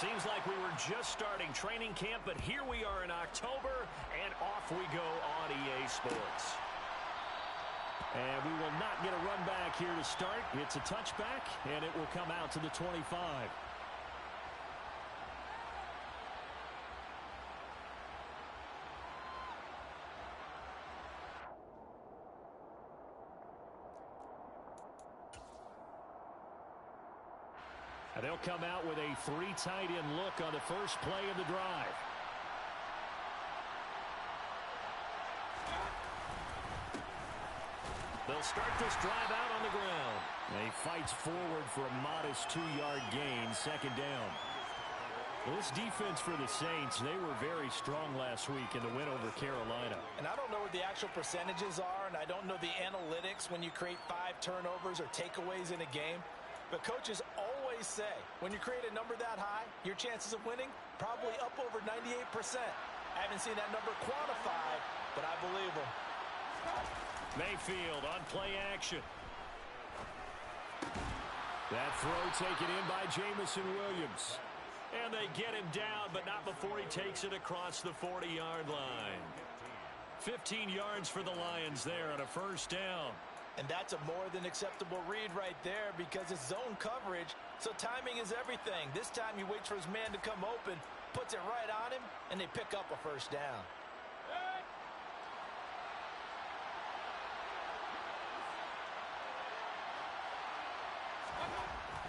Seems like we were just starting training camp, but here we are in October, and off we go on EA Sports. And we will not get a run back here to start. It's a touchback, and it will come out to the 25. And they'll come out with a 3 tight end look on the first play of the drive. They'll start this drive out on the ground. And he fights forward for a modest 2-yard gain, second down. Well, this defense for the Saints, they were very strong last week in the win over Carolina. And I don't know what the actual percentages are, and I don't know the analytics when you create 5 turnovers or takeaways in a game. But coaches always say, when you create a number that high, your chances of winning probably up over 98%. I haven't seen that number quantified, but I believe them. Mayfield on play action. That throw taken in by Jameson Williams. And they get him down, but not before he takes it across the 40-yard line. 15 yards for the Lions there on a first down. And that's a more than acceptable read right there because it's zone coverage, so timing is everything. This time he waits for his man to come open, puts it right on him, and they pick up a first down.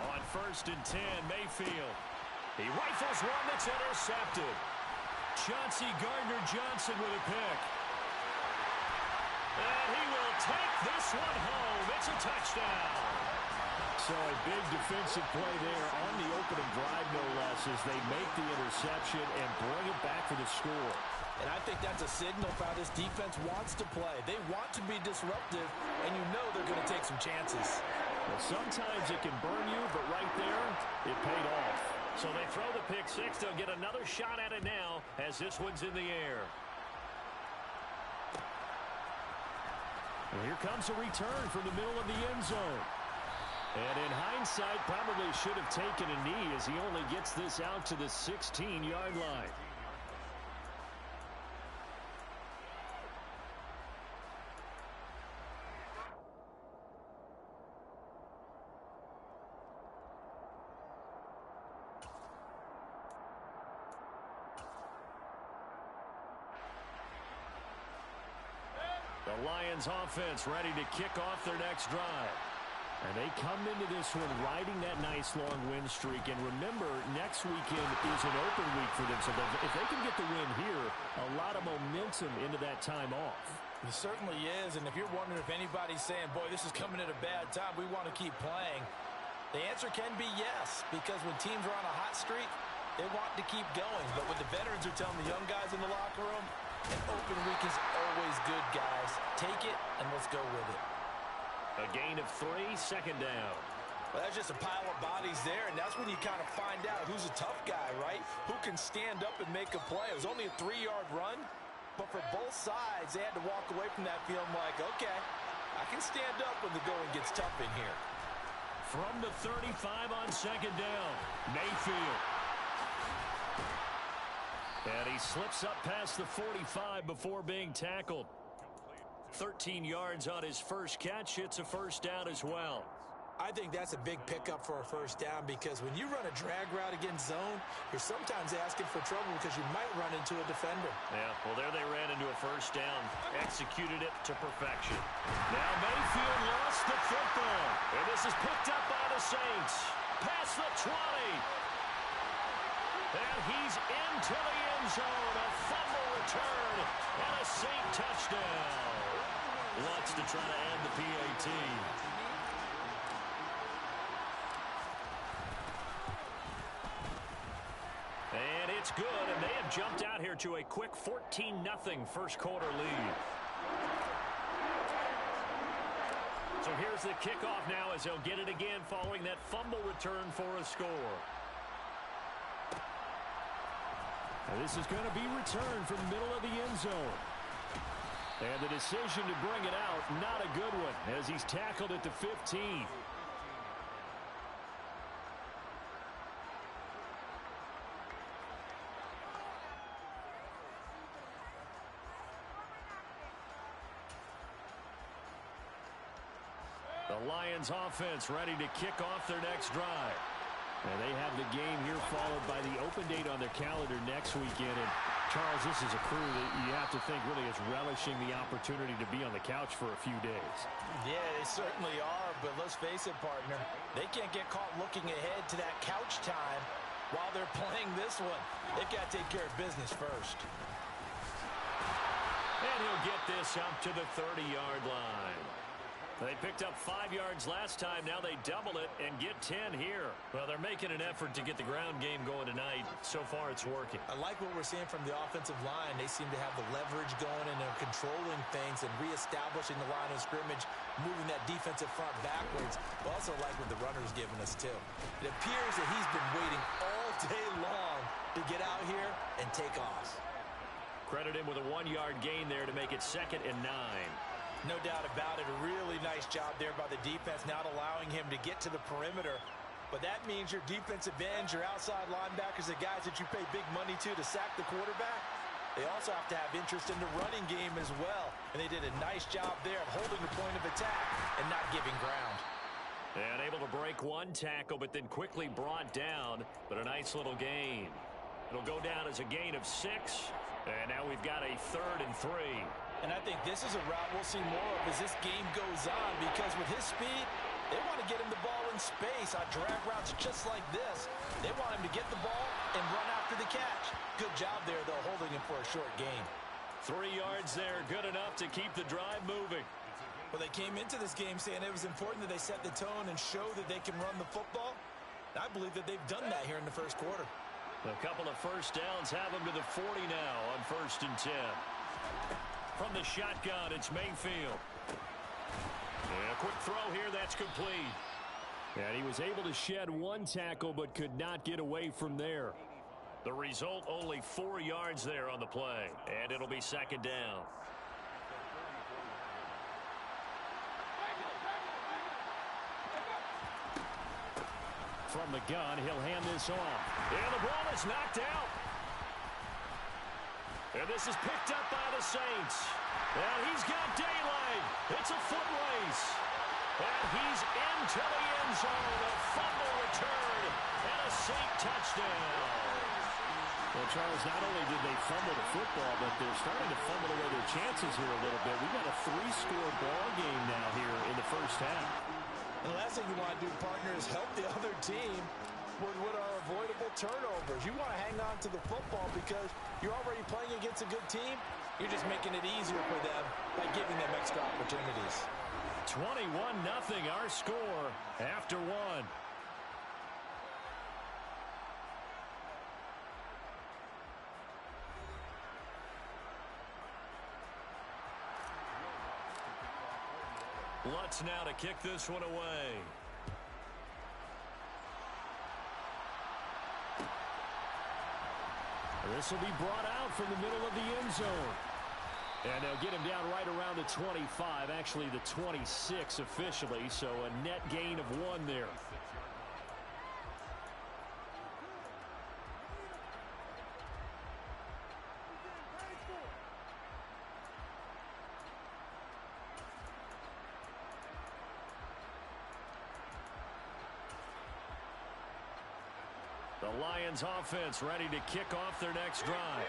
On 1st and 10, Mayfield. He rifles one that's intercepted. Chauncey Gardner-Johnson with a pick. And he will take this one home. It's a touchdown. So a big defensive play there on the opening drive, no less, as they make the interception and bring it back for the score. And I think that's a signal for how this defense wants to play. They want to be disruptive, and you know they're going to take some chances. Well, sometimes it can burn you, but right there, it paid off. So they throw the pick six. They'll get another shot at it now as this one's in the air. And here comes a return from the middle of the end zone. And in hindsight, probably should have taken a knee as he only gets this out to the 16-yard line. The Lions offense ready to kick off their next drive. And they come into this one riding that nice long win streak. And remember, next weekend is an open week for them. So if they can get the win here, a lot of momentum into that time off. It certainly is. And if you're wondering if anybody's saying, boy, this is coming at a bad time, we want to keep playing, the answer can be yes. Because when teams are on a hot streak, they want to keep going. But what the veterans are telling the young guys in the locker room, an open week is always good, guys. Take it, and let's go with it. A gain of 3, second down. Well, that's just a pile of bodies there, and that's when you kind of find out who's a tough guy, right? Who can stand up and make a play. It was only a 3-yard run, but for both sides, they had to walk away from that feeling like, okay, I can stand up when the going gets tough in here. From the 35 on second down, Mayfield. And he slips up past the 45 before being tackled. 13 yards on his first catch. It's a first down as well. I think that's a big pickup for a first down because when you run a drag route against zone, you're sometimes asking for trouble because you might run into a defender. Yeah, well, there they ran into a first down. Executed it to perfection. Now Mayfield lost the football. And this is picked up by the Saints. Past the 20. And he's into the end zone. A fumble return and a Saint touchdown. Wants to try to add the PAT. And it's good, and they have jumped out here to a quick 14-0 first quarter lead. So here's the kickoff now as they'll get it again following that fumble return for a score. Now this is going to be returned from the middle of the end zone. And the decision to bring it out, not a good one, as he's tackled at the 15. The Lions offense ready to kick off their next drive. And they have the game here followed by the open date on their calendar next weekend. And Charles, this is a crew that you have to think really is relishing the opportunity to be on the couch for a few days. Yeah, they certainly are, but let's face it, partner. They can't get caught looking ahead to that couch time while they're playing this one. They've got to take care of business first. And he'll get this up to the 30-yard line. They picked up 5 yards last time. Now they double it and get 10 here. Well, they're making an effort to get the ground game going tonight. So far, it's working. I like what we're seeing from the offensive line. They seem to have the leverage going, and they're controlling things and reestablishing the line of scrimmage, moving that defensive front backwards. I also like what the runner's giving us, too. It appears that he's been waiting all day long to get out here and take off. Credit him with a 1-yard gain there to make it 2nd and 9. No doubt about it. A really nice job there by the defense, not allowing him to get to the perimeter. But that means your defensive ends, your outside linebackers, the guys that you pay big money to sack the quarterback, they also have to have interest in the running game as well. And they did a nice job there of holding the point of attack and not giving ground. And able to break one tackle, but then quickly brought down. But a nice little gain. It'll go down as a gain of 6. And now we've got a 3rd and 3. And I think this is a route we'll see more of as this game goes on, because with his speed, they want to get him the ball in space on drag routes just like this. They want him to get the ball and run after the catch. Good job there, though, holding him for a short gain. 3 yards there, good enough to keep the drive moving. Well, they came into this game saying it was important that they set the tone and show that they can run the football. I believe that they've done that here in the first quarter. A couple of first downs have them to the 40 now on 1st and 10. From the shotgun, it's Mayfield. And a quick throw here, that's complete. And he was able to shed one tackle, but could not get away from there. The result, only 4 yards there on the play. And it'll be 2nd down. From the gun, he'll hand this off. And the ball is knocked out. And this is picked up by the Saints. And he's got daylight. It's a foot race. And he's into the end zone. A fumble return and a Saint touchdown. Well, Charles, not only did they fumble the football, but they're starting to fumble away their chances here a little bit. We've got a 3-score ball game now here in the first half. The last thing you want to do, partner, is help the other team with what are avoidable turnovers. You want to hang on to the football because you're already playing against a good team. You're just making it easier for them by giving them extra opportunities. 21-0 our score after 1. Lutz now to kick this one away. This will be brought out from the middle of the end zone. And they'll get him down right around the 25, actually the 26 officially, so a net gain of 1 there. The Lions offense ready to kick off their next drive.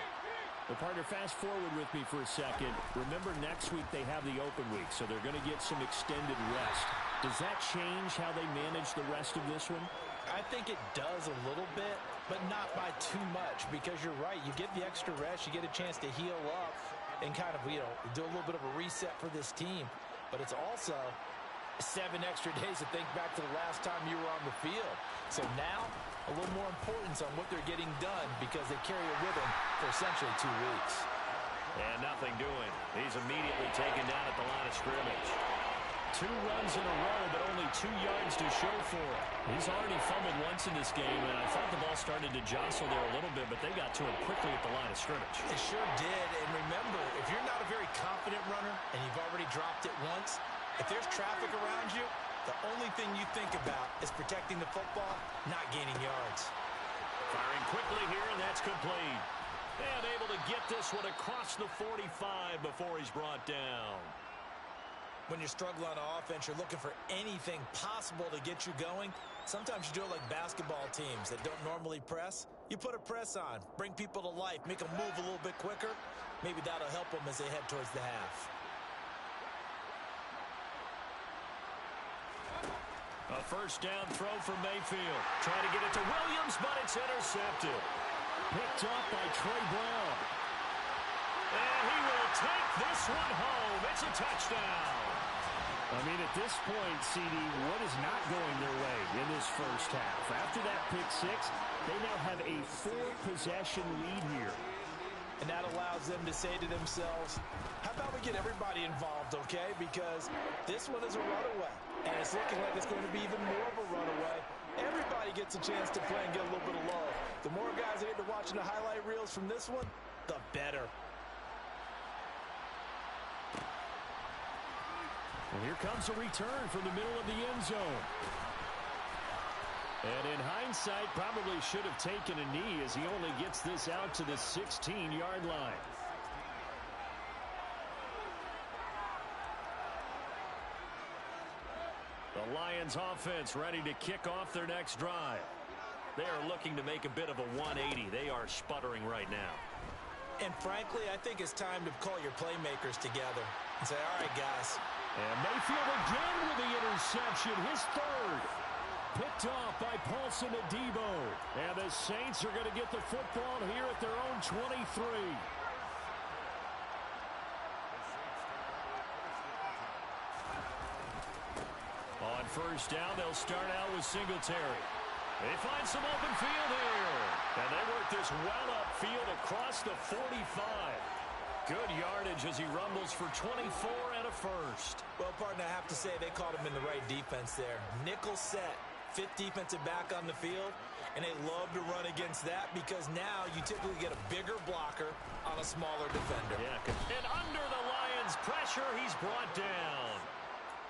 Well, partner, fast forward with me for a second. Remember, next week they have the open week, so they're going to get some extended rest. Does that change how they manage the rest of this one? I think it does a little bit, but not by too much, because you're right. You get the extra rest, you get a chance to heal up and kind of, do a little bit of a reset for this team. But it's also 7 extra days to think back to the last time you were on the field. So now, a little more importance on what they're getting done because they carry it with them for essentially 2 weeks. And nothing doing. He's immediately taken down at the line of scrimmage. 2 runs in a row, but only 2 yards to show for it. He's already fumbled once in this game, and I thought the ball started to jostle there a little bit, but they got to him quickly at the line of scrimmage. It sure did, and remember, if you're not a very confident runner and you've already dropped it once, if there's traffic around you, the only thing you think about is protecting the football, not gaining yards. Firing quickly here, and that's complete. And able to get this one across the 45 before he's brought down. When you're struggling on offense, you're looking for anything possible to get you going. Sometimes you do it like basketball teams that don't normally press. You put a press on, bring people to life, make them move a little bit quicker. Maybe that'll help them as they head towards the half. A first down throw for Mayfield. Trying to get it to Williams, but it's intercepted. Picked up by Trey Brown. And he will take this one home. It's a touchdown. I mean, at this point, CD, what is not going their way in this first half? After that pick six, they now have a 4-possession lead here. And that allows them to say to themselves, how about we get everybody involved, okay? Because this one is a runaway. And it's looking like it's going to be even more of a runaway. Everybody gets a chance to play and get a little bit of love. The more guys that get to watching the highlight reels from this one, the better. And here comes a return from the middle of the end zone. And in hindsight, probably should have taken a knee as he only gets this out to the 16-yard line. The Lions offense ready to kick off their next drive. They are looking to make a bit of a 180. They are sputtering right now. And frankly, I think it's time to call your playmakers together and say, all right, guys. And Mayfield again with the interception, his third. Picked off by Paulson Adebo. And the Saints are going to get the football here at their own 23. On first down, they'll start out with Singletary. They find some open field here. And they work this well upfield across the 45. Good yardage as he rumbles for 24 and a first. Well, partner, I have to say they caught him in the right defense there. Nickel set, fifth defensive back on the field, and they love to run against that because now you typically get a bigger blocker on a smaller defender. Yeah, and under the Lions' pressure, he's brought down.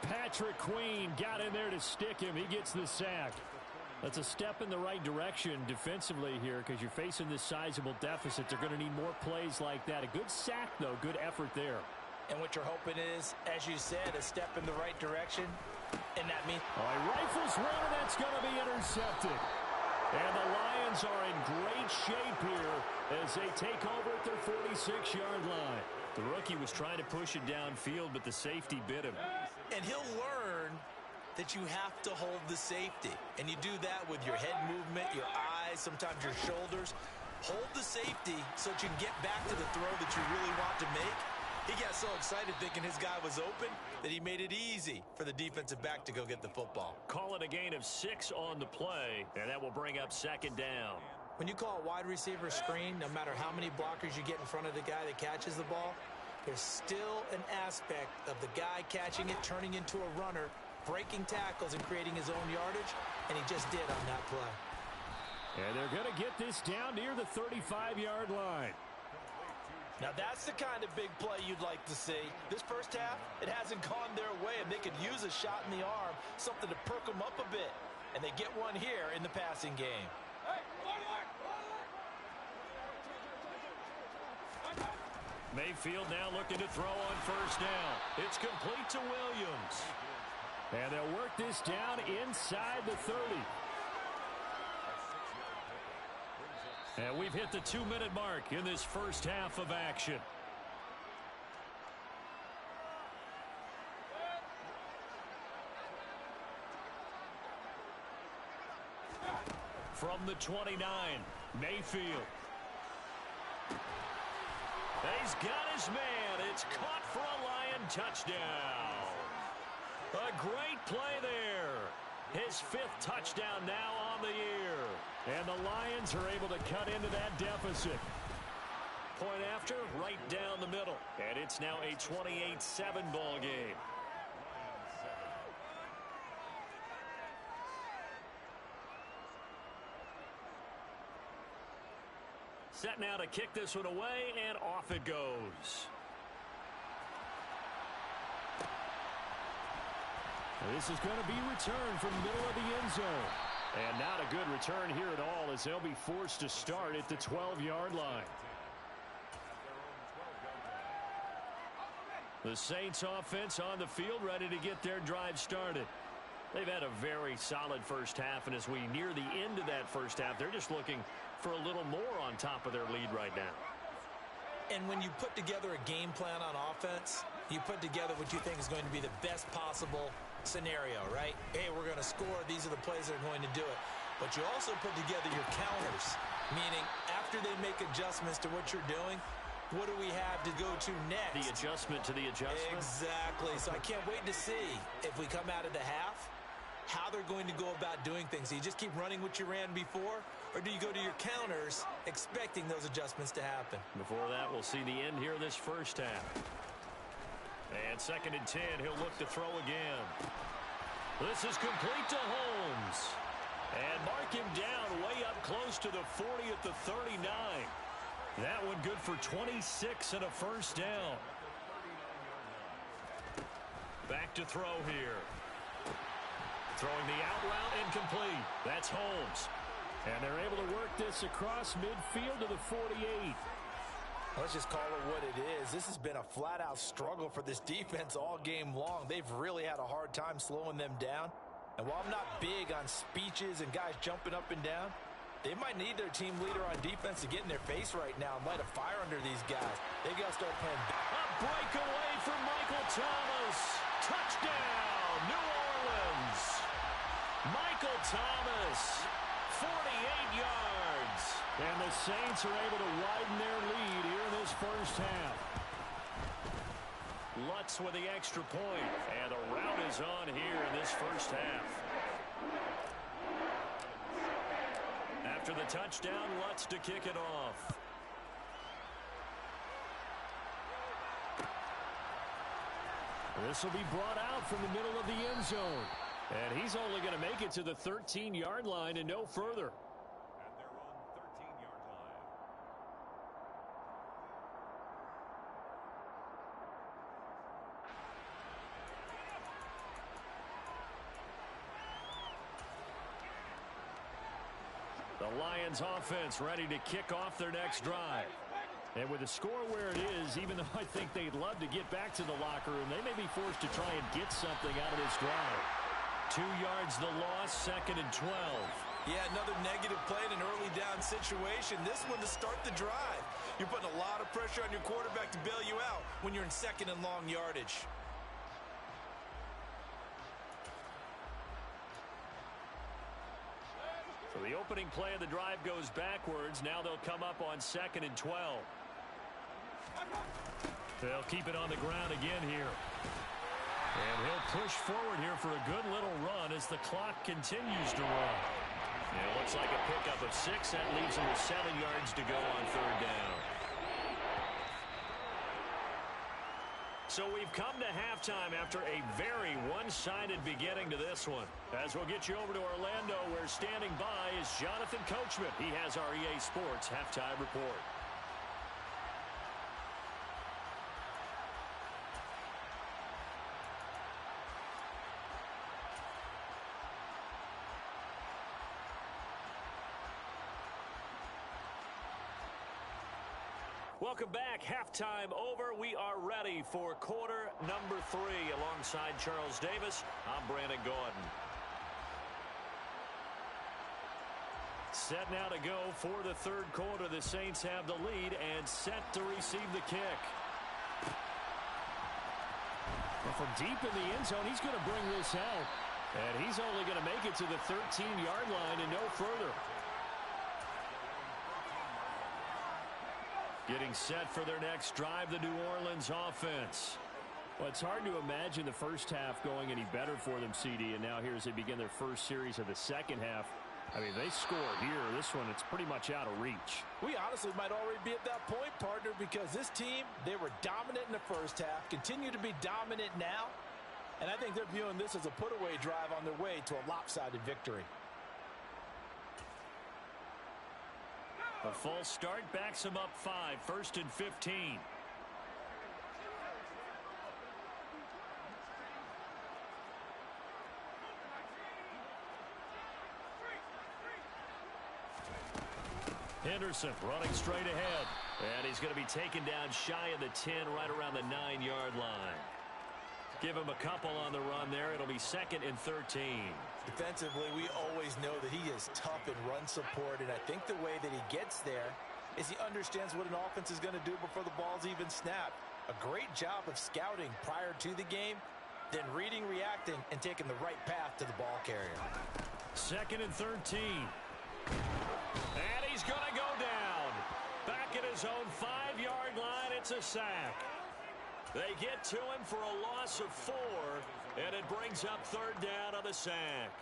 Patrick Queen got in there to stick him. He gets the sack. That's a step in the right direction defensively here because you're facing this sizable deficit. They're going to need more plays like that. A good sack, though. Good effort there. And what you're hoping is, as you said, a step in the right direction. And that means... All right, rifles one, and that's going to be intercepted. And the Lions are in great shape here as they take over at their 46-yard line. The rookie was trying to push it downfield, but the safety bit him. And he'll learn that you have to hold the safety. And you do that with your head movement, your eyes, sometimes your shoulders. Hold the safety so that you can get back to the throw that you really want to make. He got so excited thinking his guy was open that he made it easy for the defensive back to go get the football. Call it a gain of 6 on the play, and that will bring up second down. When you call a wide receiver screen, no matter how many blockers you get in front of the guy that catches the ball, there's still an aspect of the guy catching it, turning into a runner, breaking tackles and creating his own yardage, and he just did on that play. And they're going to get this down near the 35-yard line. Now that's the kind of big play you'd like to see. This first half, it hasn't gone their way, and they could use a shot in the arm, something to perk them up a bit. And they get one here in the passing game. Mayfield now looking to throw on first down. It's complete to Williams. And they'll work this down inside the 30. And we've hit the 2-minute mark in this first half of action. From the 29, Mayfield. He's got his man. It's caught for a Lion touchdown. A great play there. His 5th touchdown now on the year. And the Lions are able to cut into that deficit. Point after, right down the middle. And it's now a 28-7 ball game. Set now to kick this one away, and off it goes. This is going to be returned from the middle of the end zone. And not a good return here at all as they'll be forced to start at the 12-yard line. The Saints offense on the field, ready to get their drive started. They've had a very solid first half, and as we near the end of that first half, they're just looking for a little more on top of their lead right now. And when you put together a game plan on offense, you put together what you think is going to be the best possible scenario, right? Hey, we're going to score. These are the plays that are going to do it. But you also put together your counters, meaning after they make adjustments to what you're doing, what do we have to go to next? The adjustment to the adjustment? Exactly. So I can't wait to see if we come out of the half, how they're going to go about doing things. Do you just keep running what you ran before, or do you go to your counters expecting those adjustments to happen? Before that, we'll see the end here this first half. And 2nd and 10, he'll look to throw again. This is complete to Holmes. And mark him down way up close to the 40 at the 39. That one good for 26 and a first down. Back to throw here. Throwing the out route incomplete. That's Holmes. And they're able to work this across midfield to the 48. Let's just call it what it is. This has been a flat-out struggle for this defense all game long. They've really had a hard time slowing them down. And while I'm not big on speeches and guys jumping up and down, they might need their team leader on defense to get in their face right now and light a fire under these guys. They got to start playing back. A breakaway for Michael Thomas. Touchdown, New Orleans. Michael Thomas, 48 yards. And the Saints are able to widen their lead here in this first half. Lutz with the extra point. And the rout is on here in this first half. After the touchdown, Lutz to kick it off. This will be brought out from the middle of the end zone. And he's only going to make it to the 13-yard line and no further. At their own 13-yard line. The Lions offense ready to kick off their next drive. And with the score where it is, even though I think they'd love to get back to the locker room, they may be forced to try and get something out of this drive. 2 yards the loss, 2nd and 12. Yeah, another negative play in an early down situation. This one to start the drive. You're putting a lot of pressure on your quarterback to bail you out when you're in 2nd and long yardage. So the opening play of the drive goes backwards. Now they'll come up on 2nd and 12. They'll keep it on the ground again here. And he'll push forward here for a good little run as the clock continues to run. And it looks like a pickup of 6. That leaves him with 7 yards to go on 3rd down. So we've come to halftime after a very one-sided beginning to this one. As we'll get you over to Orlando, where standing by is Jonathan Coachman. He has our EA Sports Halftime Report. Welcome back. Halftime over. We are ready for quarter number 3. Alongside Charles Davis, I'm Brandon Gaudin. Set now to go for the 3rd quarter. The Saints have the lead and set to receive the kick. And from deep in the end zone, he's going to bring this out. And he's only going to make it to the 13-yard line and no further. Getting set for their next drive, the New Orleans offense. Well, it's hard to imagine the first half going any better for them, CD, and now here as they begin their first series of the second half. I mean, they score here. This one, it's pretty much out of reach. We honestly might already be at that point, partner, because this team, they were dominant in the first half, continue to be dominant now, and I think they're viewing this as a put-away drive on their way to a lopsided victory. A false start backs him up 5, 1st and 15. Henderson running straight ahead. And he's going to be taken down shy of the 10, right around the 9-yard line. Give him a couple on the run there. It'll be 2nd and 13. Defensively, we always know that he is tough in run support, and I think the way that he gets there is he understands what an offense is going to do before the ball's even snapped. A great job of scouting prior to the game, then reading, reacting, and taking the right path to the ball carrier. 2nd and 13. And he's going to go down. Back at his own 5-yard line, it's a sack. They get to him for a loss of 4, and it brings up 3rd down on the sack.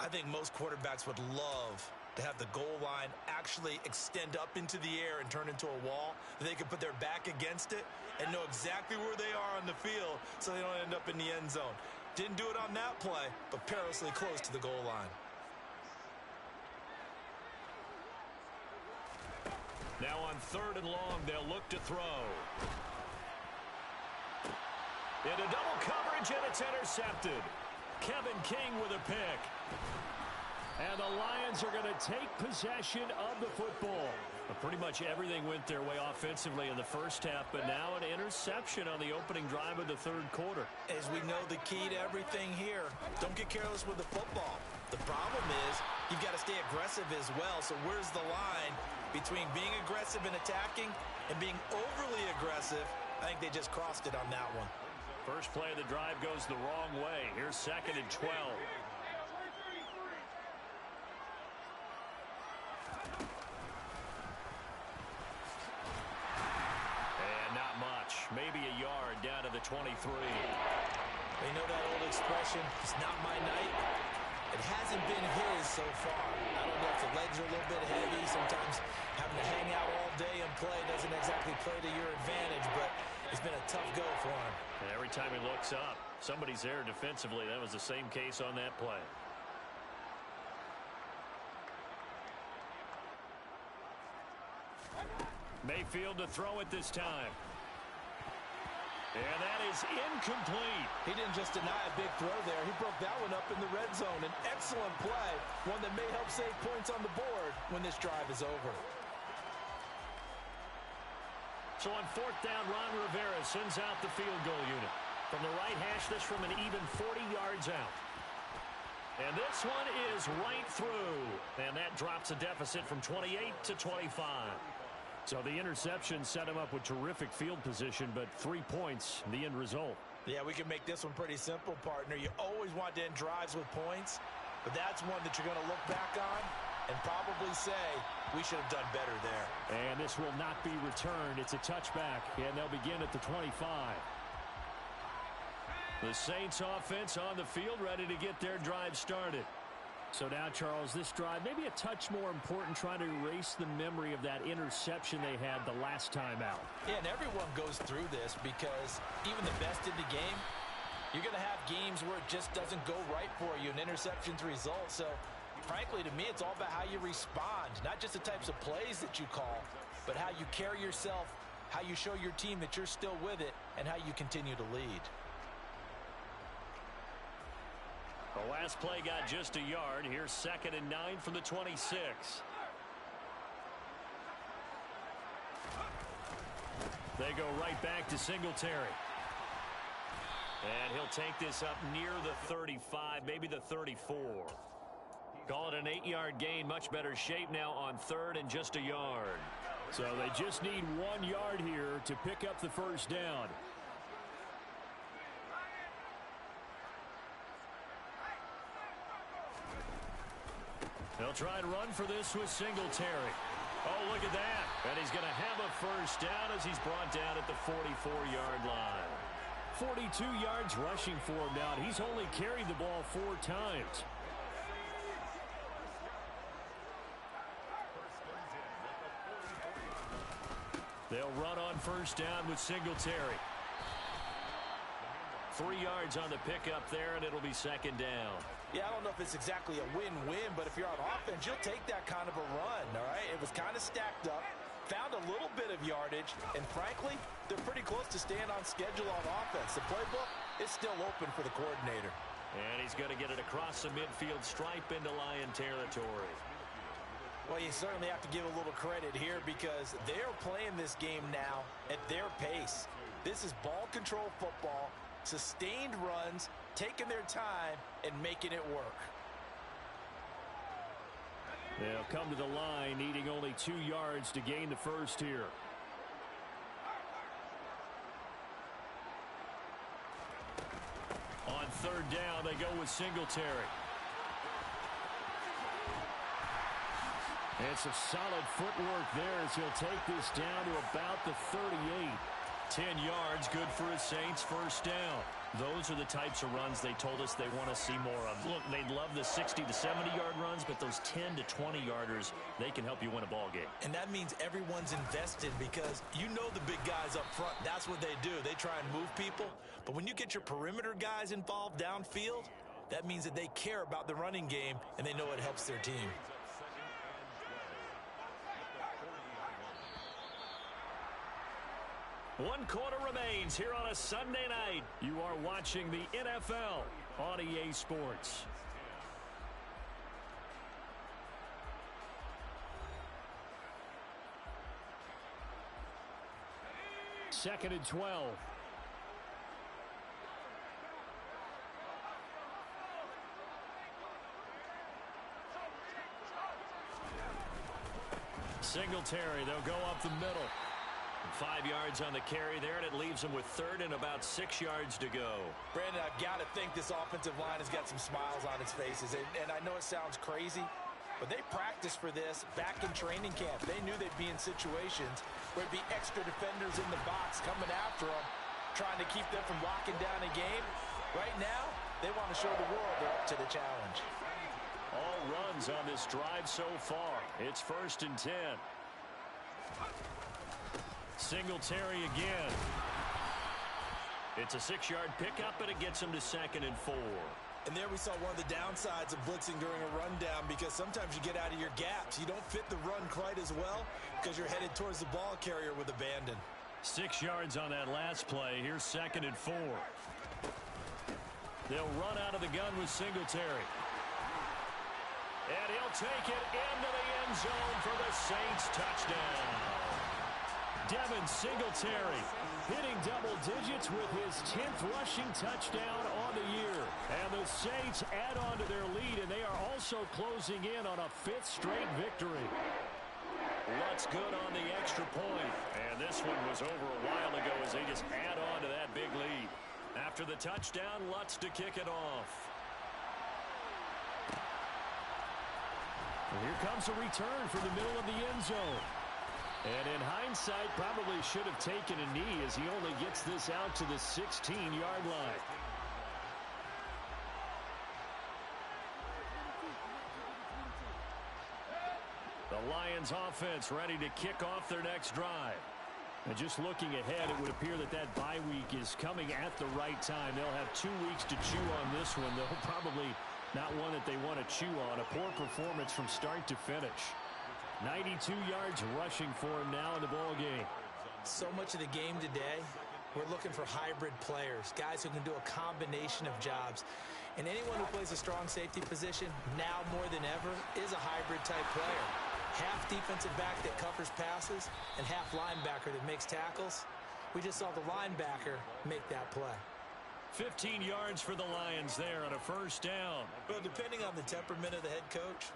I think most quarterbacks would love to have the goal line actually extend up into the air and turn into a wall. They can put their back against it and know exactly where they are on the field so they don't end up in the end zone. Didn't do it on that play, but perilously close to the goal line. Now on 3rd and long, they'll look to throw. Into double coverage, and it's intercepted. Kevin King with a pick. And the Lions are going to take possession of the football. But pretty much everything went their way offensively in the first half, but now an interception on the opening drive of the 3rd quarter. As we know, the key to everything here, don't get careless with the football. The problem is you've got to stay aggressive as well. So where's the line between being aggressive and attacking and being overly aggressive? I think they just crossed it on that one. First play of the drive goes the wrong way. Here's 2nd and 12. And not much. Maybe a yard down to the 23. They know that old expression, it's not my night. It hasn't been his so far. I don't know if the legs are a little bit heavy. Sometimes having to hang out all day and play doesn't exactly play to your advantage, but it's been a tough go for him. And every time he looks up, somebody's there defensively. That was the same case on that play. Mayfield to throw it this time. And that is incomplete. He didn't just deny a big throw there. He broke that one up in the red zone. An excellent play, one that may help save points on the board when this drive is over. So on 4th down, Ron Rivera sends out the field goal unit. From the right hash, this from an even 40 yards out. And this one is right through. And that drops a deficit from 28 to 25. So the interception set him up with terrific field position, but 3 points, the end result. Yeah, we can make this one pretty simple, partner. You always want to end drives with points, but that's one that you're going to look back on and probably say, we should have done better there. And this will not be returned. It's a touchback, and they'll begin at the 25. The Saints offense on the field, ready to get their drive started. So now, Charles, this drive maybe a touch more important, trying to erase the memory of that interception they had the last time out. Yeah, and everyone goes through this because even the best in the game, you're going to have games where it just doesn't go right for you, and interceptions result. So, frankly, to me, it's all about how you respond, not just the types of plays that you call, but how you carry yourself, how you show your team that you're still with it, and how you continue to lead. The last play got just a yard. Here's 2nd and 9 from the 26. They go right back to Singletary. And he'll take this up near the 35, maybe the 34. Call it an 8-yard gain. Much better shape now on 3rd and just a yard. So they just need 1 yard here to pick up the first down. They'll try and run for this with Singletary. Oh, look at that. And he's going to have a first down as he's brought down at the 44-yard line. 42 yards rushing for him now. He's only carried the ball 4 times. They'll run on first down with Singletary. 3 yards on the pickup there, and it'll be 2nd down. Yeah, I don't know if it's exactly a win-win, but if you're on offense, you'll take that kind of a run, all right? It was kind of stacked up, found a little bit of yardage, and frankly, they're pretty close to staying on schedule on offense. The playbook is still open for the coordinator. And he's going to get it across the midfield stripe into Lion territory. Well, you certainly have to give a little credit here because they're playing this game now at their pace. This is ball control football, sustained runs, taking their time, and making it work. They'll come to the line, needing only 2 yards to gain the first here. On third down, they go with Singletary. And some solid footwork there as he'll take this down to about the 38. 10 yards, good for his Saints, first down. Those are the types of runs they told us they want to see more of. Look, they'd love the 60 to 70-yard runs, but those 10 to 20-yarders, they can help you win a ball game. And that means everyone's invested because you know the big guys up front. That's what they do. They try and move people. But when you get your perimeter guys involved downfield, that means that they care about the running game and they know it helps their team. 1 quarter remains here on a Sunday night. You are watching the NFL on EA Sports. Second and 12. Singletary, they'll go up the middle. 5 yards on the carry there, and it leaves them with third and about 6 yards to go. Brandon, I've got to think this offensive line has got some smiles on its faces. And I know it sounds crazy, but they practiced for this back in training camp. They knew they'd be in situations where there'd be extra defenders in the box coming after them, trying to keep them from locking down a game. Right now, they want to show the world they're up to the challenge. All runs on this drive so far. It's first and 10. Singletary again. It's a 6-yard pickup, and it gets him to second and 4. And there we saw one of the downsides of blitzing during a rundown because sometimes you get out of your gaps. You don't fit the run quite as well because you're headed towards the ball carrier with abandon. 6 yards on that last play. Here's second and 4. They'll run out of the gun with Singletary. And he'll take it into the end zone for the Saints touchdown. Devin Singletary hitting double digits with his 10th rushing touchdown on the year. And the Saints add on to their lead, and they are also closing in on a 5th straight victory. Lutz good on the extra point. And this one was over a while ago as they just add on to that big lead. After the touchdown, Lutz to kick it off. And here comes a return from the middle of the end zone. And in hindsight, probably should have taken a knee as he only gets this out to the 16-yard line. The Lions offense ready to kick off their next drive. And just looking ahead, it would appear that that bye week is coming at the right time. They'll have 2 weeks to chew on this one, though probably not one that they want to chew on. A poor performance from start to finish. 92 yards rushing for him now in the ball game. So much of the game today, we're looking for hybrid players, guys who can do a combination of jobs. And anyone who plays a strong safety position, now more than ever, is a hybrid type player. Half defensive back that covers passes and half linebacker that makes tackles. We just saw the linebacker make that play. 15 yards for the Lions there on a first down. Well, depending on the temperament of the head coach,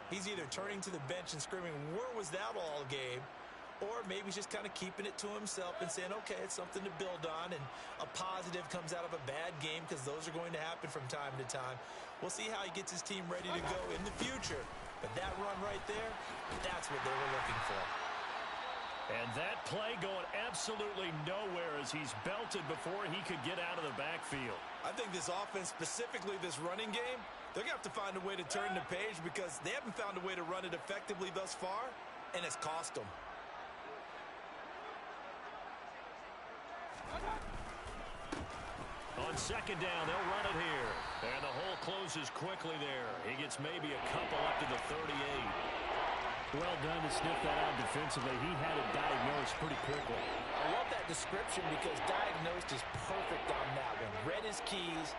he's either turning to the bench and screaming, "Where was that all game?" Or maybe he's just kind of keeping it to himself and saying, okay, it's something to build on, and a positive comes out of a bad game because those are going to happen from time to time. We'll see how he gets his team ready to go in the future. But that run right there, that's what they were looking for. And that play going absolutely nowhere as he's belted before he could get out of the backfield. I think this offense, specifically this running game, they're going to have to find a way to turn the page because they haven't found a way to run it effectively thus far, and it's cost them. On second down, they'll run it here. And the hole closes quickly there. He gets maybe a couple up to the 38. Well done to sniff that out defensively. He had it diagnosed pretty quickly. I love that description because diagnosed is perfect on that one. Read his keys,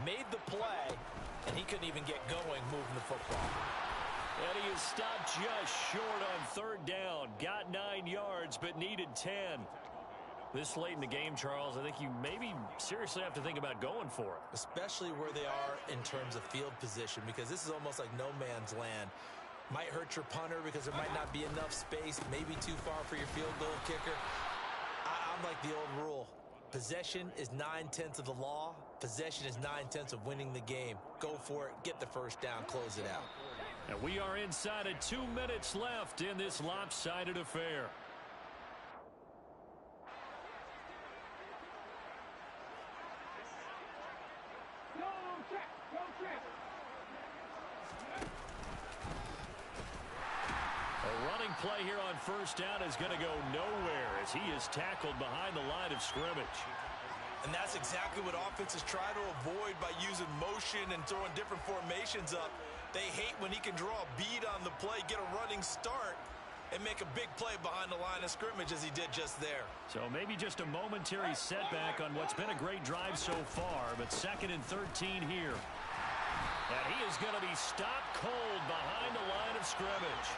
made the play, and he couldn't even get going moving the football. And he is stopped just short on third down. Got 9 yards, but needed 10. This late in the game, Charles, I think you maybe seriously have to think about going for it. Especially where they are in terms of field position, because this is almost like no man's land. Might hurt your punter because there might not be enough space, maybe too far for your field goal kicker. I'm like the old rule. Possession is 9/10 of the law. Possession is 9/10 of winning the game. Go for it, get the first down, close it out. And we are inside of 2 minutes left in this lopsided affair. A running play here on first down is going to go nowhere as he is tackled behind the line of scrimmage. And that's exactly what offenses try to avoid by using motion and throwing different formations up. They hate when he can draw a bead on the play, get a running start, and make a big play behind the line of scrimmage as he did just there. So maybe just a momentary setback on what's been a great drive so far, but 2nd and 13 here. And he is going to be stopped cold behind the line of scrimmage.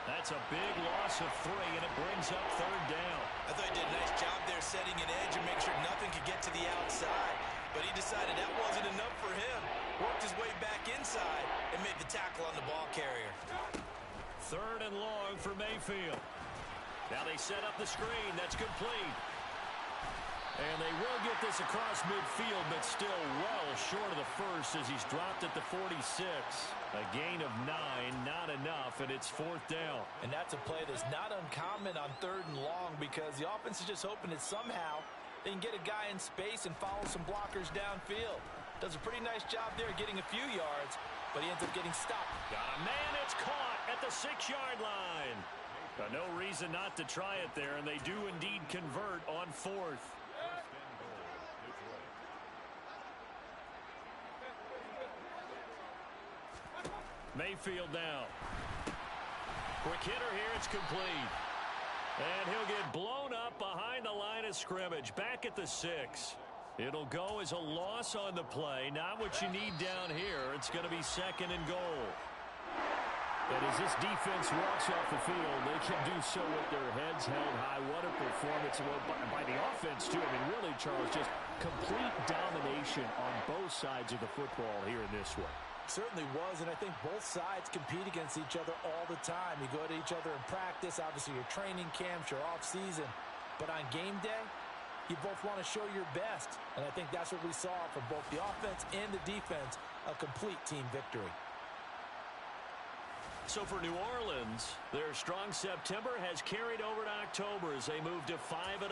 That's a big loss of 3, and it brings up third down. I thought he did a nice job there setting an edge and make sure nothing could get to the outside. But he decided that wasn't enough for him. Worked his way back inside and made the tackle on the ball carrier. 3rd and long for Mayfield. Now they set up the screen. That's complete. And they will get this across midfield, but still well short of the first as he's dropped at the 46. A gain of 9, not enough, and it's 4th down. And that's a play that's not uncommon on 3rd and long because the offense is just hoping that somehow they can get a guy in space and follow some blockers downfield. Does a pretty nice job there getting a few yards, but he ends up getting stopped. Got a man, it's caught at the 6-yard line. No reason not to try it there, and they do indeed convert on 4th. Mayfield now. Quick hitter here, it's complete. And he'll get blown up behind the line of scrimmage, back at the 6. It'll go as a loss on the play, not what you need down here. It's going to be 2nd and goal. And as this defense walks off the field, they can do so with their heads held high. What a performance by the offense, too. I mean, really, Charles, just complete domination on both sides of the football here in this one. Certainly was, and I think both sides compete against each other all the time. You go to each other in practice, obviously your training camps, your off-season. But on game day, you both want to show your best. And I think that's what we saw from both the offense and the defense, a complete team victory. So for New Orleans, their strong September has carried over to October as they move to 5-0.